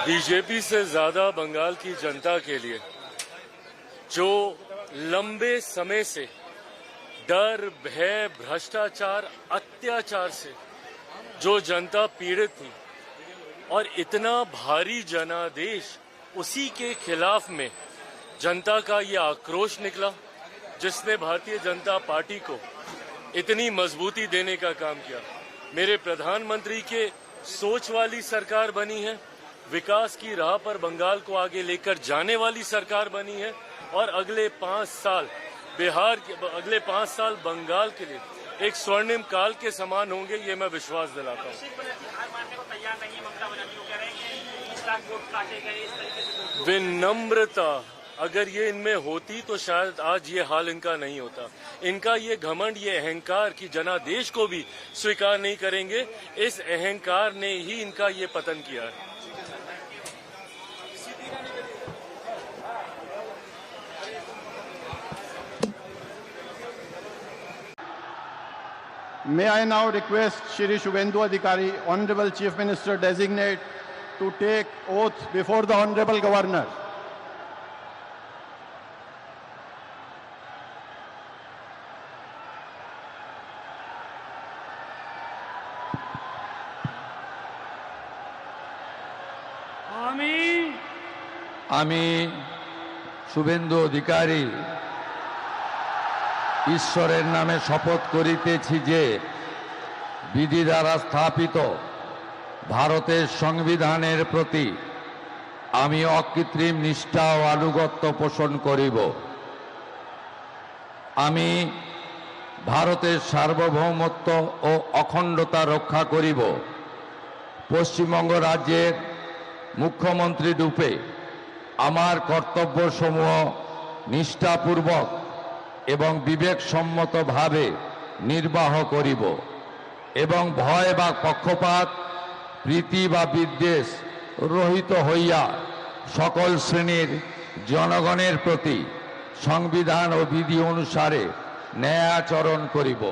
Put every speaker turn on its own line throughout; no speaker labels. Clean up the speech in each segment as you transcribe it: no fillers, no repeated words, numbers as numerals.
BJP से ज्यादा बंगाल की जनता के लिए जो लंबे समय से डर, भय, भ्रष्टाचार, अत्याचार से जो जनता पीड़ित थी और इतना भारी जनादेश उसी के खिलाफ में जनता का ये आक्रोश निकला, जिसने भारतीय जनता पार्टी को इतनी मजबूती देने का काम किया। मेरे प्रधानमंत्री के सोच वाली सरकार बनी है, विकास की राह पर बंगाल को आगे लेकर जाने वाली सरकार बनी है और अगले 5 साल अगले 5 साल बंगाल के लिए एक स्वर्णिम काल के समान होंगे, ये मैं विश्वास दिलाता हूँ। विनम्रता अगर ये इनमें होती तो शायद आज ये हाल इनका नहीं होता। इनका ये घमंड, ये अहंकार कि जनादेश को भी स्वीकार नहीं करेंगे, इस अहंकार ने ही इनका ये पतन किया है।
May I now request Shri Shubhendu Adhikari, Honorable Chief Minister Designate, to take oath before the Honorable Governor.
আমি শুভেন্দু অধিকারী ঈশ্বরের নামে শপথ করিতেছি যে বিধি দ্বারা স্থাপিত ভারতের সংবিধানের প্রতি আমি অকৃত্রিম নিষ্ঠা ও আনুগত্য পোষণ করিব। আমি ভারতের সার্বভৌমত্ব ও অখণ্ডতা রক্ষা করিব। পশ্চিমবঙ্গ রাজ্যের মুখ্যমন্ত্রী রূপে আমার কর্তব্যসমূহ নিষ্ঠাপূর্বক এবং বিবেকসম্মতভাবে নির্বাহ করিব এবং ভয় বা পক্ষপাত, প্রীতি বা বিদ্বেষ রহিত হইয়া সকল শ্রেণীর জনগণের প্রতি সংবিধান ও বিধি অনুসারে ন্যায়াচরণ করিব।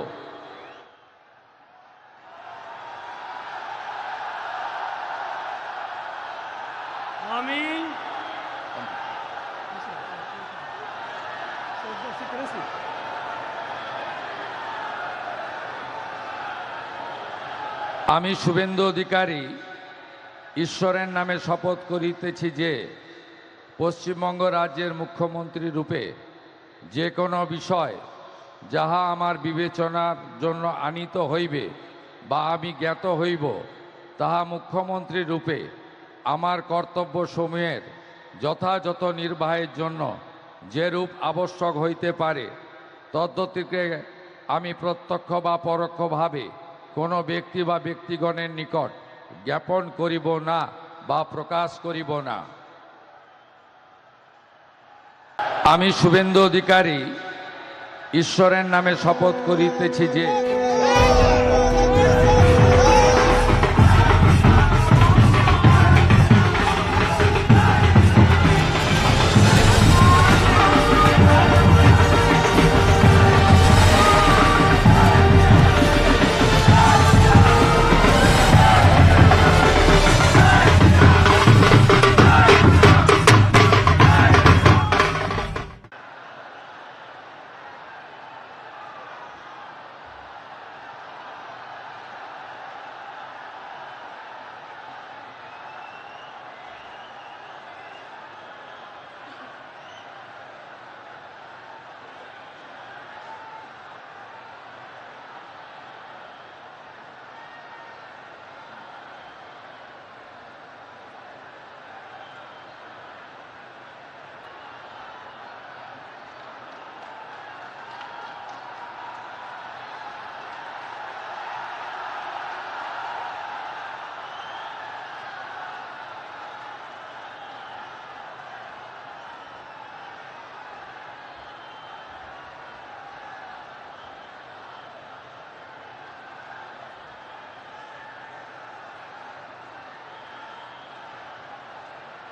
আমি শুভেন্দু অধিকারী ঈশ্বরের নামে শপথ করিতেছি যে পশ্চিমবঙ্গ রাজ্যের মুখ্যমন্ত্রী রূপে যে কোনো বিষয় যাহা আমার বিবেচনার জন্য আনীত হইবে বা আমি জ্ঞাত হইব, তাহা মুখ্যমন্ত্রী রূপে আমার কর্তব্যসমূহের যথাযথ নির্বাহের জন্য যেরূপ আবশ্যক হইতে পারে তদ্গতিকে আমি প্রত্যক্ষ বা পরোক্ষভাবে কোনো ব্যক্তি বা ব্যক্তিগণের নিকট জ্ঞাপন করিব না বা প্রকাশ করিব না। আমি শুভেন্দু অধিকারী ঈশ্বরের নামে শপথ করিতেছি যে